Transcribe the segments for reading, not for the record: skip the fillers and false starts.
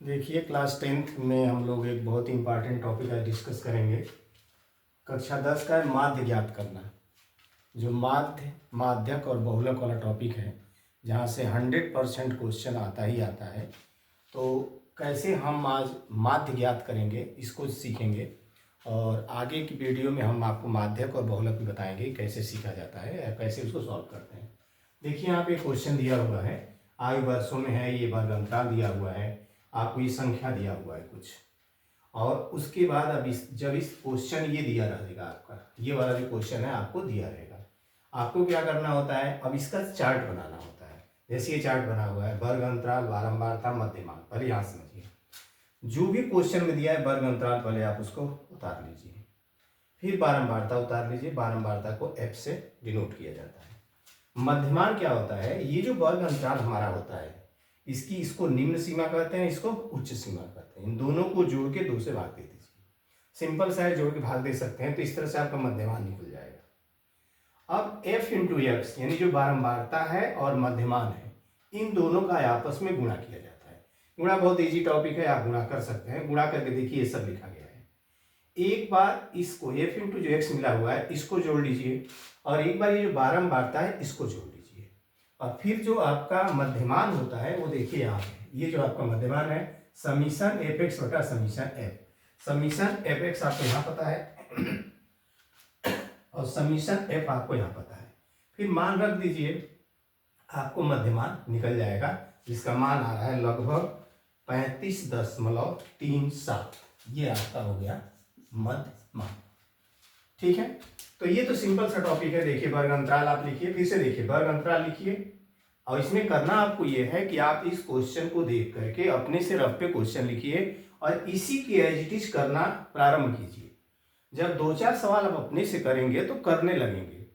देखिए class 10th में हम लोग एक बहुत ही इम्पॉर्टेंट टॉपिक आज डिस्कस करेंगे। कक्षा 10 का है माध्य ज्ञात करना। जो माध्यक और बहुलक वाला टॉपिक है, जहाँ से 100% क्वेश्चन आता ही आता है। तो कैसे हम आज माध्य ज्ञात करेंगे इसको सीखेंगे, और आगे की वीडियो में हम आपको माध्यक और बहुलक भी बताएंगे कैसे सीखा जाता है या कैसे उसको सॉल्व करते हैं। देखिए यहाँ पे क्वेश्चन दिया हुआ है, आयु वर्षों में है, ये वर्ग अंतराल दिया हुआ है, आपको ये संख्या दिया हुआ है कुछ, और उसके बाद अब जब इस क्वेश्चन ये दिया रहेगा, आपका ये वाला जो क्वेश्चन है आपको दिया रहेगा, आपको क्या करना होता है, अब इसका चार्ट बनाना होता है। जैसे ये चार्ट बना हुआ है, वर्ग अंतराल, बारंबारता, मध्यमान। पहले यहाँ समझिए, जो भी क्वेश्चन में दिया है वर्ग अंतराल पहले आप उसको उतार लीजिए, फिर बारंबारता उतार लीजिए। बारंबारता को एफ से डिनोट किया जाता है। मध्यमान क्या होता है, ये जो वर्ग अंतराल हमारा होता है, इसको निम्न सीमा कहते हैं, इसको उच्च सीमा कहते हैं। इन दोनों को जोड़ के 2 से भाग दे दीजिए। सिंपल सा है, जोड़ के भाग दे सकते हैं, तो इस तरह से आपका मध्यमान निकल जाएगा। अब f इंटू एक्स, यानी जो बारंबारता है और मध्यमान है, इन दोनों का आपस में गुणा किया जाता है। गुणा बहुत इजी टॉपिक है, आप गुणा कर सकते हैं। गुणा करके देखिए, ये सब लिखा गया है। एक बार इसको f इंटू जो x मिला हुआ है इसको जोड़ लीजिए, और एक बार ये जो बारंबारता है इसको जोड़ लीजिए, और फिर जो आपका मध्यमान होता है वो देखिए यहाँ पे, ये जो आपका मध्यमान है समीशन एफ एक्स बटा summation F. Summation F x आपको यहाँ पता है और समीशन एफ आपको यहाँ पता है। फिर मान रख दीजिए, आपको मध्यमान निकल जाएगा, जिसका मान आ रहा है लगभग 35.37। ये आपका हो गया मध्यमान। ठीक है, तो ये तो सिंपल सा टॉपिक है। देखिए वर्ग अंतराल आप लिखिए, फिर से देखिए वर्ग अंतराल लिखिए, और इसमें करना आपको ये है कि आप इस क्वेश्चन को देख करके अपने से रफ पे क्वेश्चन लिखिए और इसी की एज इट इज करना प्रारंभ कीजिए। जब 2-4 सवाल आप अपने से करेंगे तो करने लगेंगे।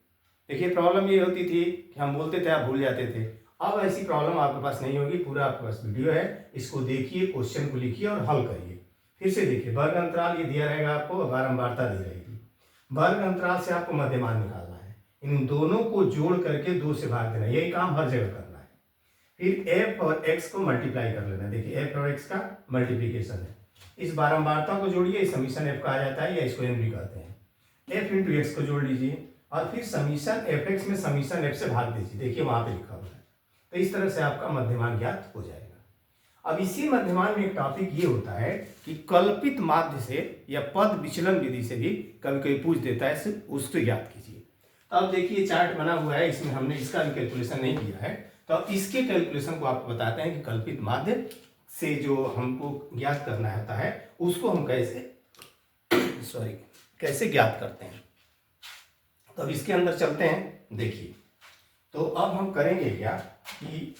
देखिए प्रॉब्लम ये होती थी कि हम बोलते थे, आप भूल जाते थे। अब ऐसी प्रॉब्लम आपके पास नहीं होगी, पूरा आपके पास वीडियो है, इसको देखिए, क्वेश्चन को लिखिए और हल करिए। फिर से देखिए, वर्ग अंतराल ये दिया रहेगा आपको, बारंबारता दी रहेगी। वर्ग अंतराल से आपको मध्यमान निकालना है, इन दोनों को जोड़ करके 2 से भाग देना, यही काम हर जगह करना है। फिर f और x को मल्टीप्लाई कर लेना। देखिए f और x का मल्टीप्लीकेशन है, इस बारंबारता को जोड़िए, समीशन f का आ जाता है, या इसको m भी कहते हैं। f इंटू एक्स को जोड़ लीजिए, और फिर समीशन एफ एक्स में समीशन f से भाग दीजिए। देखिए वहां पे लिखा हुआ है। तो इस तरह से आपका मध्यमान ज्ञात हो जाएगा। अब इसी मध्यमान में एक टॉपिक ये होता है कि कल्पित माध्य से या पद विचलन विधि से भी कभी कभी पूछ देता है, सिर्फ उसको ज्ञात कीजिए। तो अब देखिए चार्ट बना हुआ है, इसमें हमने इसका भी कैलकुलेशन नहीं किया है, तो अब इसके कैलकुलेशन को आपको बताते हैं कि कल्पित माध्य से जो हमको ज्ञात करना होता है उसको हम कैसे ज्ञात करते हैं। तो अब इसके अंदर चलते हैं। देखिए, तो अब हम करेंगे क्या कि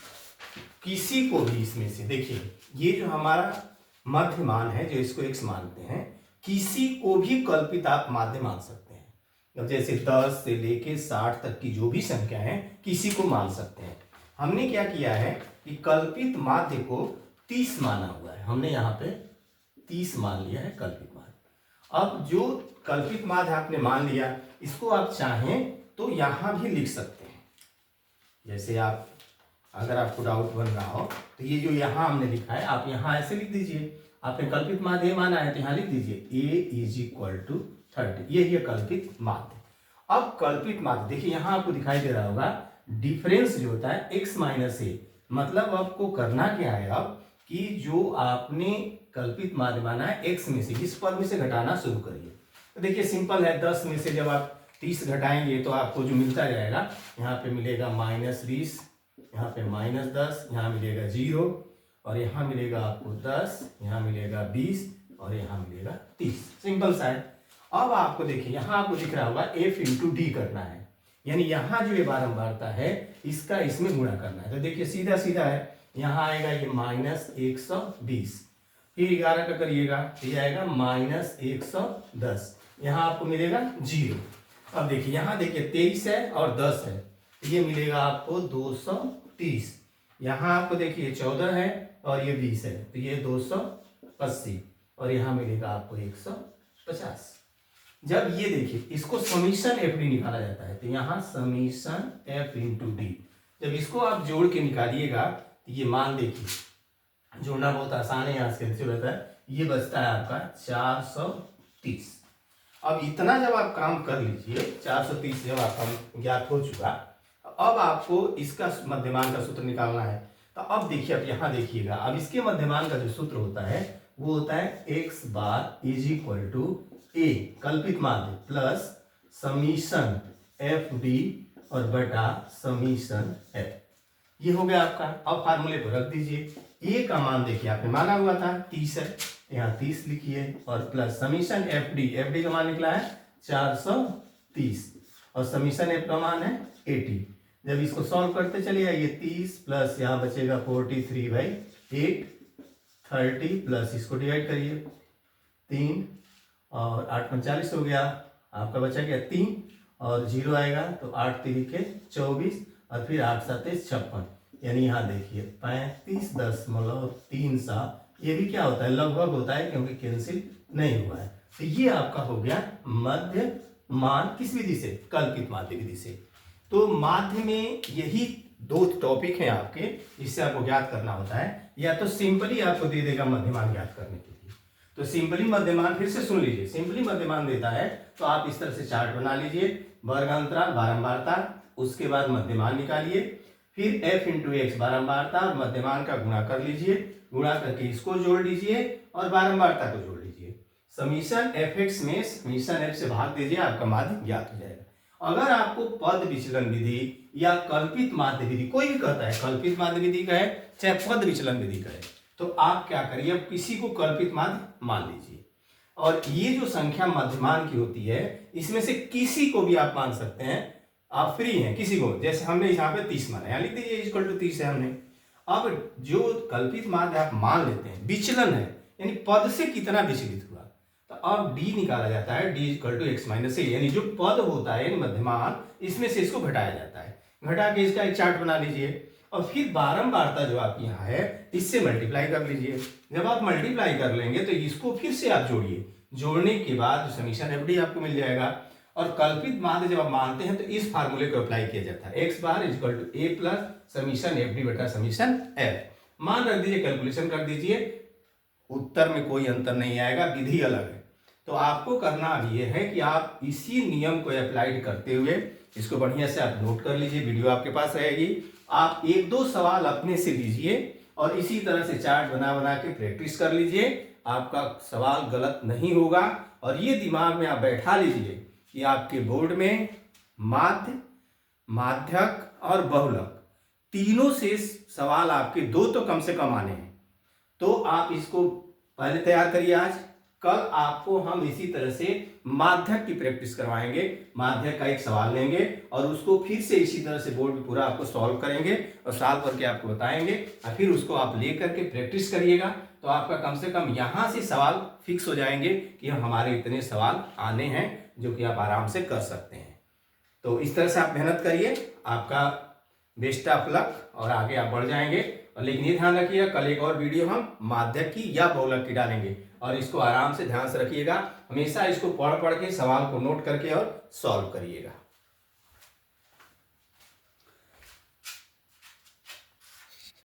किसी को भी इसमें से, देखिए ये जो हमारा मध्यमान है, जो इसको x मानते हैं, किसी को भी कल्पित आप माध्य मान सकते हैं। अब जैसे 10 से लेके 60 तक की जो भी संख्या है, किसी को मान सकते हैं। हमने क्या किया है कि कल्पित माध्य को 30 माना हुआ है, हमने यहाँ पे 30 मान लिया है कल्पित माध्य। अब जो कल्पित माध्य आपने मान लिया, इसको आप चाहें तो यहाँ भी लिख सकते हैं। जैसे आप, अगर आपको डाउट बन रहा हो तो ये जो यहाँ हमने लिखा है, आप यहाँ ऐसे लिख दीजिए। आपने कल्पित माध्य माना है तो यहाँ लिख दीजिए a = 30, ये है कल्पित माध्य। अब कल्पित माध्य देखिए, यहाँ आपको दिखाई दे रहा होगा डिफरेंस जो होता है x - a, मतलब आपको करना क्या है अब कि जो आपने कल्पित माध्य माना है x में से, इस पद में से घटाना शुरू करिए। तो देखिए सिंपल है, 10 में से जब आप 30 घटाएंगे तो आपको जो मिलता जाएगा, यहाँ पे मिलेगा -20, यहाँ पे -10, यहाँ मिलेगा 0, और यहाँ मिलेगा आपको 10, यहाँ मिलेगा 20, और यहाँ मिलेगा 30। सिंपल सा है। अब आपको देखिए, यहाँ आपको दिख रहा होगा f इंटू डी करना है, यानी यहाँ जो ये बारंबारता है इसका इसमें गुणा करना है। तो देखिए सीधा सीधा है, यहाँ आएगा ये -120, फिर 11 का करिएगा तो ये आएगा -110, यहाँ आपको मिलेगा 0। अब देखिए यहाँ देखिए 23 है और 10 है, ये मिलेगा आपको 230। यहाँ आपको देखिए 14 है और ये 20 है, तो ये 280, और यहाँ मिलेगा आपको 150। जब ये देखिए इसको समीशन एफ डी निकाला जाता है, तो यहाँ समीशन एफ इंटू डी, जब इसको आप जोड़ के निकालिएगा तो ये मान देखिए, जोड़ना बहुत आसान है, यहाँ से कैंसिल होता है, ये बचता है आपका 430। अब इतना जब आप काम कर लीजिए, 430 जब आपका ज्ञात हो चुका, अब आपको इसका मध्यमान का सूत्र निकालना है। तो अब देखिए, अब यहाँ देखिएगा, अब इसके मध्यमान का जो सूत्र होता है वो होता है x bar is equal to a कल्पित माध्य प्लस समीशन एफ डी और बटा समीशन एफ। ये हो गया आपका। अब फार्मूले पर रख दीजिए, a का मान देखिए आपने माना हुआ था 30 है, यहाँ 30 लिखिए और प्लस समीशन एफ डी का मान निकला है 430 और समीशन एफ का मान है 80। जब इसको सॉल्व करते चलिए आइए, 30 प्लस यहाँ बचेगा 43/8 30 प्लस इसको डिवाइड करिए 3 और 8 45 हो गया, आपका बचा गया 3 और 0 आएगा तो 8 3 24 और फिर 8 7 56, यानी यहाँ देखिए 35.37। ये भी क्या होता है, लगभग होता है क्योंकि कैंसिल नहीं हुआ है। तो ये आपका हो गया मध्य मान, किस विधि से, कल्पित माध्य विधि से। तो माध्य में यही दो टॉपिक हैं आपके, जिससे आपको ज्ञात करना होता है। या तो सिंपली आपको दे देगा मध्यमान ज्ञात करने के लिए, तो सिंपली मध्यमान फिर से सुन लीजिए, सिंपली मध्यमान देता है तो आप इस तरह से चार्ट बना लीजिए, वर्ग अंतराल बारंबारता, उसके बाद मध्यमान निकालिए, फिर f इंटू एक्स बारंबारता और मध्यमान का गुणा कर लीजिए, गुणा करके इसको जोड़ लीजिए और बारंबारता को जोड़ लीजिए। समीशन एफ एक्स में समीशन एफ से भाग दीजिए, आपका माध्य ज्ञात हो जाएगा। अगर आपको पद विचलन विधि या कल्पित माध्य विधि, कोई भी कहता है कल्पित माध्य विधि का है चाहे पद विचलन विधि का है, तो आप क्या करिए, अब किसी को कल्पित माध्य मान लीजिए और ये जो संख्या मध्यमान की होती है इसमें से किसी को भी आप मान सकते हैं, आप फ्री हैं किसी को। जैसे हमने यहाँ पे 30 माना, यहाँ लिख दीजिए इक्वल टू 30 है हमने। अब जो कल्पित माध्य आप मान लेते हैं, विचलन है यानी पद से कितना विचलित हुआ, तो अब d निकाला जाता है, d equal to X minus A, यानी जो पद होता है मध्यमान, इसमें से इसको घटाया जाता है। घटा के इसका एक चार्ट बना लीजिए और फिर बारंबारता जो आपकी यहाँ है इससे मल्टीप्लाई कर लीजिए। जब आप मल्टीप्लाई कर लेंगे तो इसको फिर से आप जोड़िए, जोड़ने के बाद समीशन एफ डी आपको मिल जाएगा। और कल्पित माध्य जब आप मानते हैं तो इस फार्मूले को अप्लाई किया जाता है, X bar is equal to A plus summation F D बटा समीशन एफ। मान रख दीजिए, कैलकुलेशन कर दीजिए, उत्तर में कोई अंतर नहीं आएगा, विधि अलग है। तो आपको करना अब ये है कि आप इसी नियम को अप्लाइड करते हुए इसको बढ़िया से आप नोट कर लीजिए, वीडियो आपके पास रहेगी, आप एक दो सवाल अपने से लीजिए और इसी तरह से चार्ट बना बना के प्रैक्टिस कर लीजिए, आपका सवाल गलत नहीं होगा। और ये दिमाग में आप बैठा लीजिए कि आपके बोर्ड में माध्य, माध्यक और बहुलक तीनों से सवाल आपके दो तो कम से कम आने हैं। तो आप इसको पहले तैयार करिए आज, कल आपको हम इसी तरह से माध्यक की प्रैक्टिस करवाएंगे। माध्यक का एक सवाल लेंगे और उसको फिर से इसी तरह से बोर्ड पे पूरा आपको सॉल्व करेंगे और सॉल्व करके आपको बताएंगे और फिर उसको आप लेकर के प्रैक्टिस करिएगा। तो आपका कम से कम यहाँ से सवाल फिक्स हो जाएंगे कि हमारे इतने सवाल आने हैं जो कि आप आराम से कर सकते हैं। तो इस तरह से आप मेहनत करिए, आपका बेस्ट ऑफ लक और आगे आप बढ़ जाएंगे। और लेकिन ये ध्यान रखिएगा, कल एक और वीडियो हम माध्यक की या बहुलक की डालेंगे और इसको आराम से ध्यान से रखिएगा, हमेशा इसको पढ़ पढ़ के सवाल को नोट करके और सॉल्व करिएगा।